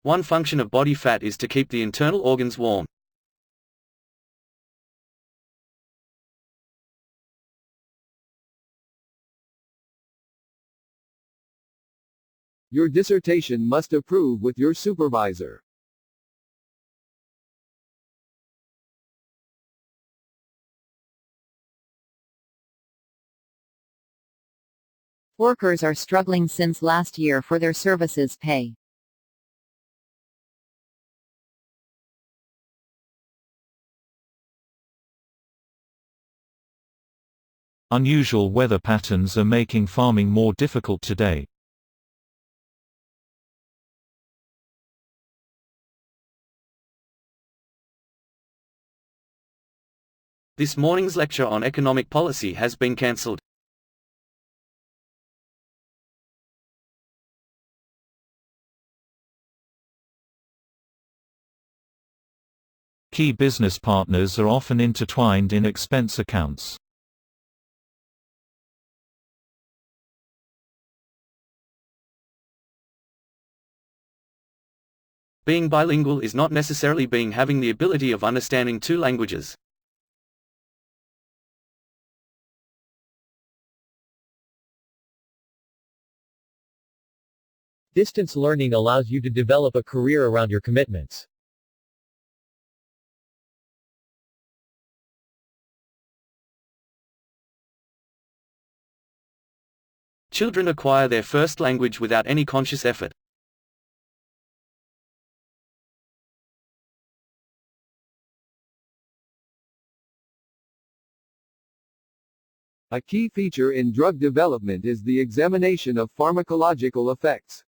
One function of body fat is to keep the internal organs warm. Your dissertation must approve with your supervisor. Workers are struggling since last year for their services pay. Unusual weather patterns are making farming more difficult today. This morning's lecture on economic policy has been cancelled. Key business partners are often intertwined in expense accounts. Being bilingual is not necessarily being having the ability of understanding two languages. Distance learning allows you to develop a career around your commitments. Children acquire their first language without any conscious effort. A key feature in drug development is the examination of pharmacological effects.